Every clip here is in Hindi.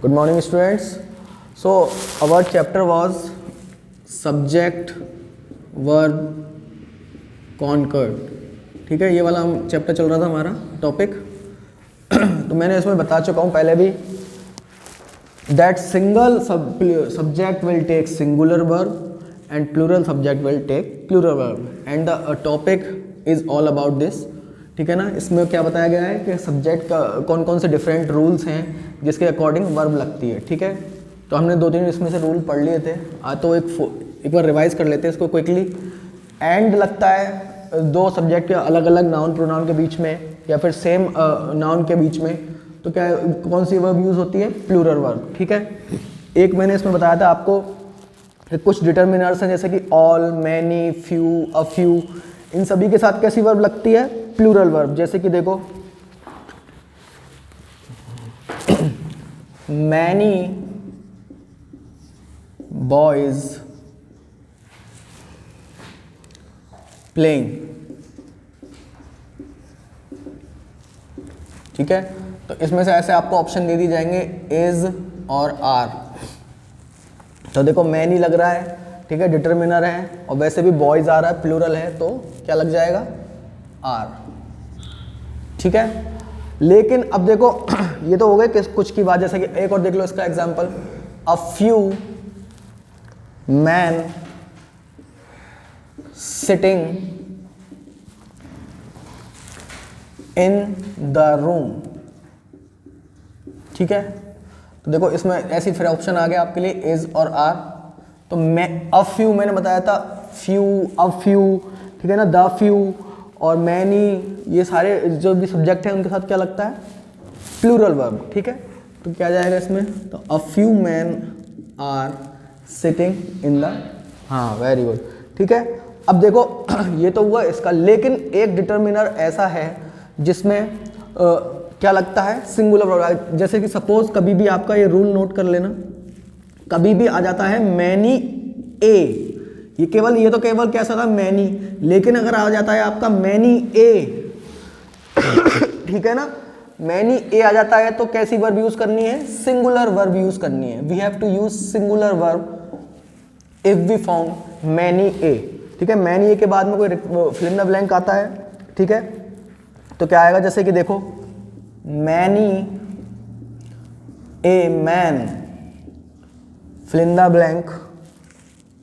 Good morning students. So our chapter was subject verb conquered. ठीक है, ये वाला हम चैप्टर चल रहा था हमारा टॉपिक. तो मैंने इसमें बता चुका हूँ पहले भी that single subject will take singular verb and plural subject will take plural verb and the topic is all about this. ठीक है ना. इसमें क्या बताया गया है कि सब्जेक्ट का कौन कौन से डिफरेंट रूल्स हैं जिसके अकॉर्डिंग वर्ब लगती है. ठीक है, तो हमने 2-3 इसमें से रूल पढ़ लिए थे. तो एक बार रिवाइज कर लेते हैं इसको क्विकली. एंड लगता है दो सब्जेक्ट के अलग अलग नाउन प्रोनाउन के बीच में या फिर सेम नाउन के बीच में. तो क्या कौन सी वर्ब यूज़ होती है? Plural verb. ठीक है, एक मैंने इसमें बताया था आपको कि कुछ डिटर्मिनर्स हैं जैसे कि all, many, few, a few. इन सभी के साथ कैसी वर्ब लगती है? Plural verb. जैसे कि देखो मैनी बॉयज प्लेइंग. ठीक है, तो इसमें से ऐसे आपको ऑप्शन दे दी जाएंगे इज और आर. तो देखो मैनी लग रहा है, ठीक है, डिटर्मिनर है, और वैसे भी बॉयज आ रहा है, प्लूरल है, तो क्या लग जाएगा? आर. ठीक है, लेकिन अब देखो ये तो हो गए कुछ की बात. जैसे कि एक और देख लो इसका example, a few man sitting in the room. ठीक है, तो देखो इसमें ऐसी फिर ऑप्शन आ गया आपके लिए इज और आर. तो मैं अ फ्यू मैंने बताया था, फ्यू, अ फ्यू, ठीक है ना, द फ्यू और मैनी, ये सारे जो भी सब्जेक्ट हैं उनके साथ क्या लगता है? Plural verb. ठीक है, तो क्या जाएगा इसमें? तो a few man are sitting in the. हाँ, वेरी गुड. ठीक है, अब देखो ये तो हुआ इसका, लेकिन एक डिटर्मिनर ऐसा है जिसमें क्या लगता है? Singular verb. जैसे कि सपोज कभी भी आपका ये रूल नोट कर लेना, कभी भी आ जाता है मैनी ए, ये तो केवल कैसा था? मैनी. लेकिन अगर आ जाता है आपका मैनी ए, ठीक है ना, मैनी ए आ जाता है तो कैसी वर्ब यूज करनी है? सिंगुलर वर्ब यूज करनी है. We have to use singular verb if we found many a. ठीक है, मैनी ए के बाद में कोई फिल इन द ब्लैंक आता है. ठीक है, तो क्या आएगा? जैसे कि देखो many a man fill in the blank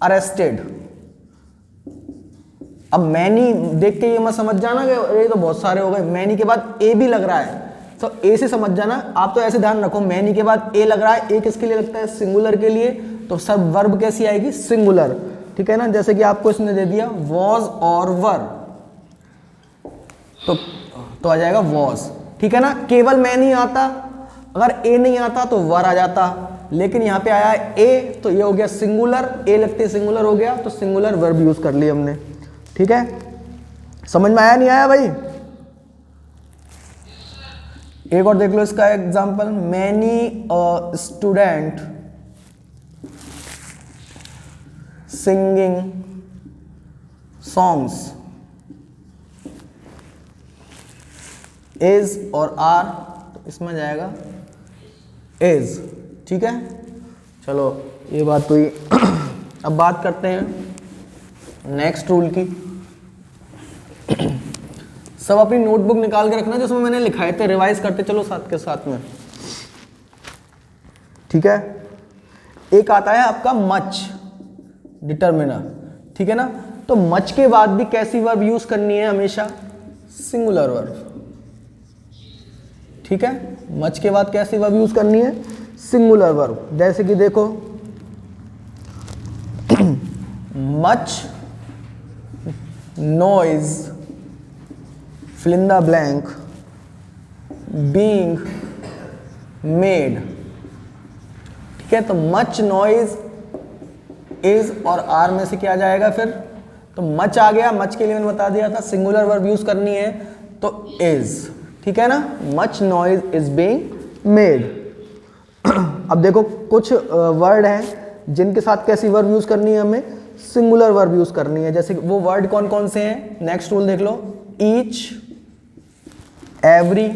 arrested. अब मैनी देख के ये मत समझ जाना कि ये तो बहुत सारे हो गए. मैनी के बाद ए भी लग रहा है तो ए से समझ जाना. आप तो ऐसे ध्यान रखो, मैनी के बाद ए लग रहा है, ए किसके लिए लगता है? सिंगुलर के लिए. तो सब वर्ब कैसी आएगी? सिंगुलर. ठीक है ना, जैसे कि आपको इसने दे दिया वॉज और वर, तो आ जाएगा वॉज. ठीक है ना, केवल मैनी आता, अगर ए नहीं आता तो वर आ जाता, लेकिन यहाँ पे आया है ए तो ये हो गया सिंगुलर. ए लगते सिंगुलर हो गया तो सिंगुलर वर्ब यूज कर लिया हमने. ठीक है, समझ में आया नहीं आया भाई? एक और देख लो इसका example, many a student singing songs. Is और आर, तो इसमें जाएगा इज. ठीक है, चलो ये बात तो ही. अब बात करते हैं नेक्स्ट रूल की. सब अपनी नोटबुक निकाल के रखना जिसमें मैंने लिखाए थे, रिवाइज करते चलो साथ के साथ में. ठीक है, एक आता है आपका मच डिटर्मिनर. ठीक है ना, तो मच के बाद भी कैसी वर्ब यूज करनी है? हमेशा सिंगुलर वर्ब. ठीक है, मच के बाद कैसी वर्ब यूज करनी है? Singular verb. जैसे कि देखो much noise fill in the blank being made. ठीक है, तो मच नॉइज इज और आर में से क्या जाएगा फिर? तो मच आ गया, मच के लिए मैंने बता दिया था सिंगुलर वर्ब यूज करनी है तो इज. ठीक है ना, much noise is being made. अब देखो कुछ वर्ड हैं जिनके साथ कैसी वर्ब यूज करनी है? हमें सिंगुलर वर्ब यूज करनी है. जैसे वो वर्ड कौन कौन से हैं? नेक्स्ट रूल देख लो, ईच, एवरी,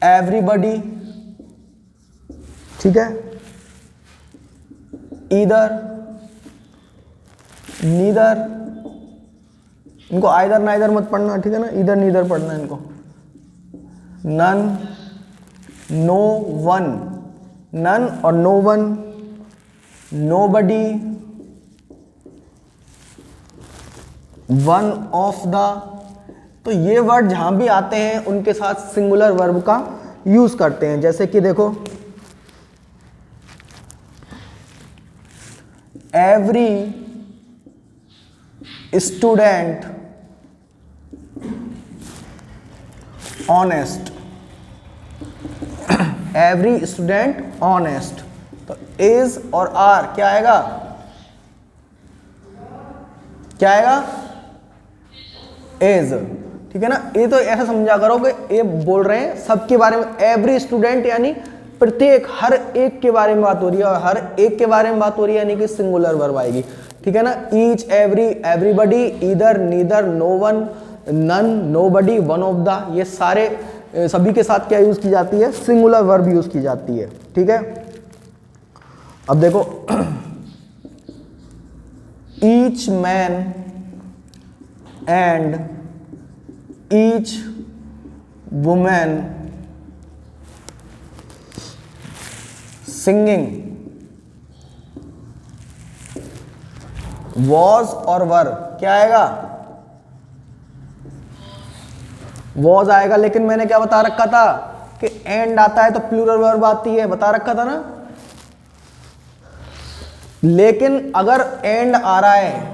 everybody, ठीक है, ईदर, नीदर, इनको आइदर नाइदर मत पढ़ना, ठीक है ना, इधर नीदर पढ़ना इनको, नन, नो वन, नन और no one, nobody, one of the. तो ये वर्ड जहां भी आते हैं उनके साथ सिंगुलर वर्ब का यूज करते हैं। जैसे कि देखो, every student honest, every student honest. तो इज और आर क्या आएगा, क्या आएगा, इज, ठीक है ना। ये तो ऐसा समझा करो कि ये बोल रहे हैं सबके बारे में, एवरी स्टूडेंट यानी प्रत्येक, हर एक के बारे में बात हो रही है, और हर एक के बारे में बात हो रही है यानी कि सिंगुलर वर्ब आएगी, ठीक है ना। Each, every, everybody, either, neither, no one, none, nobody, one of the, ये सारे सभी के साथ क्या यूज की जाती है, सिंगुलर वर्ब यूज की जाती है, ठीक है। अब देखो, each man and each women singing, was और वर क्या आएगा, वॉज आएगा। लेकिन मैंने क्या बता रखा था कि एंड आता है तो प्लूरल वर्ब आती है, बता रखा था ना। लेकिन अगर एंड आ रहा है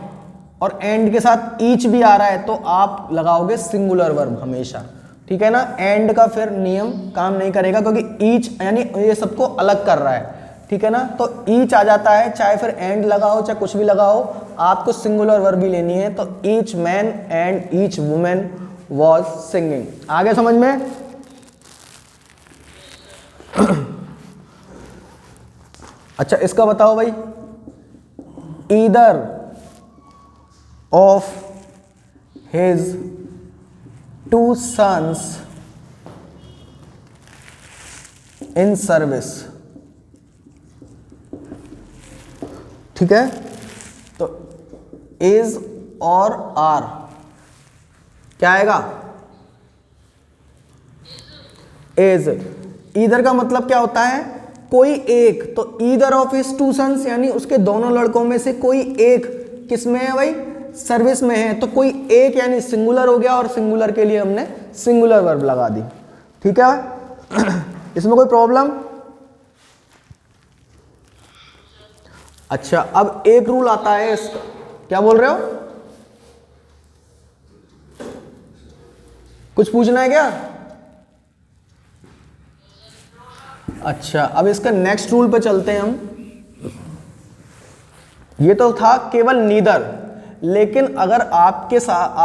और एंड के साथ ईच भी आ रहा है तो आप लगाओगे सिंगुलर वर्ब हमेशा, ठीक है ना। एंड का फिर नियम काम नहीं करेगा क्योंकि ईच यानी ये सबको अलग कर रहा है, ठीक है ना। तो ईच आ जाता है, चाहे फिर एंड लगाओ चाहे कुछ भी लगाओ, आपको सिंगुलर वर्ब भी लेनी है। तो each man and each women was singing. आगे समझ में। अच्छा, इसका बताओ भाई, either of his two sons in service, ठीक है। तो इज और आर क्या आएगा, इज। ईदर का मतलब क्या होता है, कोई एक। तो either of his two sons यानी उसके दोनों लड़कों में से कोई एक किस में है भाई, सर्विस में है। तो कोई एक यानी सिंगुलर हो गया, और सिंगुलर के लिए हमने सिंगुलर वर्ब लगा दी, ठीक है। इसमें कोई प्रॉब्लम। अच्छा, अब एक रूल आता है इसका, क्या बोल रहे हो, कुछ पूछना है क्या। अच्छा, अब इसका नेक्स्ट रूल पे चलते हैं हम। ये तो था केवल नीदर, लेकिन अगर आपके साथ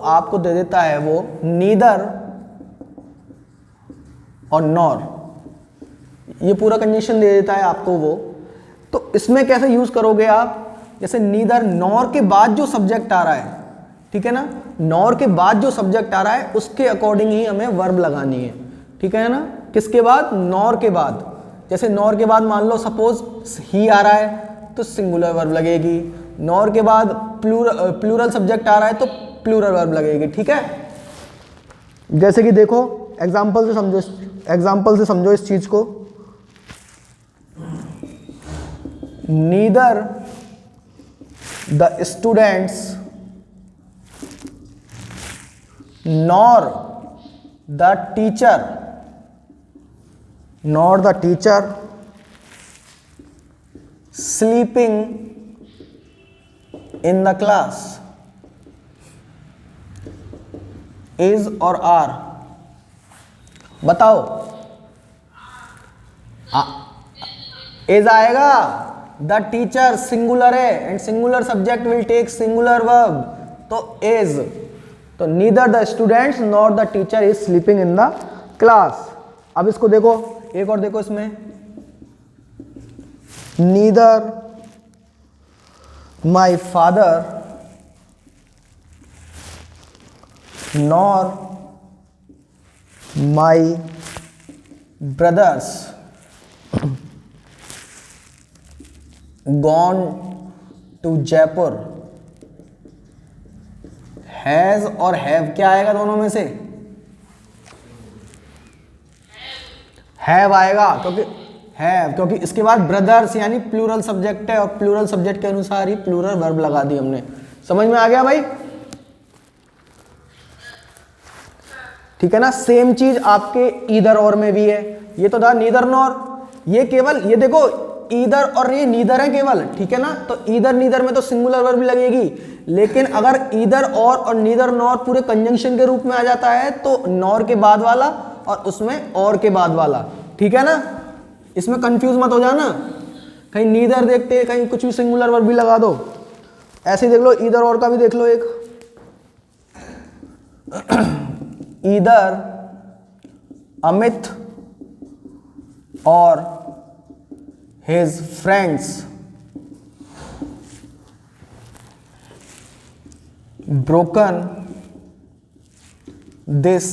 आपको दे देता है वो नीदर और नॉर, ये पूरा कंडीशन दे देता है आपको वो, तो इसमें कैसे यूज करोगे आप। जैसे नीदर, नॉर के बाद जो सब्जेक्ट आ रहा है, ठीक है ना, नॉर के बाद जो सब्जेक्ट आ रहा है उसके अकॉर्डिंग ही हमें वर्ब लगानी है, ठीक है ना। किसके बाद, नॉर के बाद। जैसे नॉर के बाद मान लो सपोज ही आ रहा है तो सिंगुलर वर्ब लगेगी, नॉर के बाद प्लूरल सब्जेक्ट आ रहा है तो प्लूरल वर्ब लगेगी, ठीक है। जैसे कि देखो एग्जांपल से समझो इस चीज को। Neither the students nor the teacher sleeping in the class, is और are, बताओ। is आएगा, द टीचर सिंगुलर है and singular subject will take singular verb, तो is। तो neither the students nor the teacher is sleeping in the class. अब इसको देखो, एक और देखो इसमें, neither my father nor my brothers gone to Jaipur. Has और हैव क्या आएगा दोनों में से? हैव आएगा, क्योंकि इसके बाद ब्रदर्स यानी प्लूरल सब्जेक्ट है और प्लूरल सब्जेक्ट के अनुसार ही प्लूरल वर्ब लगा दी हमने। समझ में आ गया भाई? ठीक है ना। सेम चीज आपके ईदर और में भी है। ये तो था नीदर नॉर, ये केवल ये देखो ईदर और ये नीदर है केवल, ठीक है ना। तो ईदर नीदर में तो सिंगुलर वर्ब भी लगेगी, लेकिन अगर ईदर और नीदर नॉर पूरे कंजंक्शन के रूप में आ जाता है तो नॉर के बाद वाला और उसमें और के बाद वाला, ठीक है ना। इसमें कंफ्यूज मत हो जाना, कहीं नीदर देखते कहीं कुछ भी सिंगुलर वर्ब भी लगा दो। ऐसे देख लो, ईदर और का भी देख लो एक ईदर अमित और his friends broken this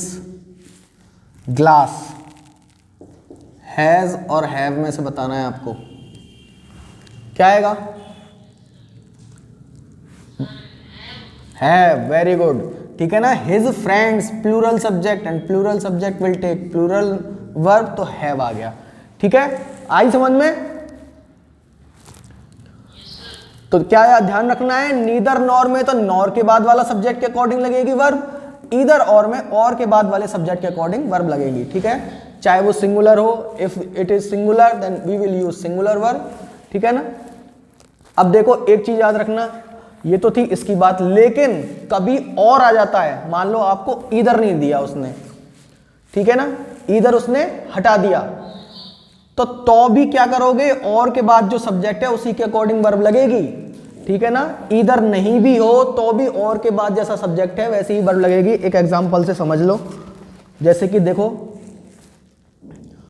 glass। Has और हैव में से बताना है आपको क्या आएगा। हैव, वेरी गुड, ठीक है ना। His friends plural subject and plural subject will take plural verb, तो हैव आ गया, ठीक है। आई समझ में? तो क्या यार ध्यान रखना है, नीदर नॉर में तो नॉर के बाद वाला सब्जेक्ट के अकॉर्डिंग लगेगी वर्ब, ईदर और में और के बाद वाले सब्जेक्ट के अकॉर्डिंग वर्ब लगेगी, ठीक है। चाहे वो सिंगुलर हो, if it is singular then we will use singular verb, ठीक है ना। अब देखो एक चीज याद रखना, ये तो थी इसकी बात, लेकिन कभी और आ जाता है। मान लो आपको ईदर नहीं दिया उसने, ठीक है ना, ईदर उसने हटा दिया, तो भी क्या करोगे, और के बाद जो सब्जेक्ट है उसी के अकॉर्डिंग वर्ब लगेगी, ठीक है ना। ईदर नहीं भी हो तो भी और के बाद जैसा सब्जेक्ट है वैसे ही वर्ब लगेगी। एक एग्जांपल से समझ लो, जैसे कि देखो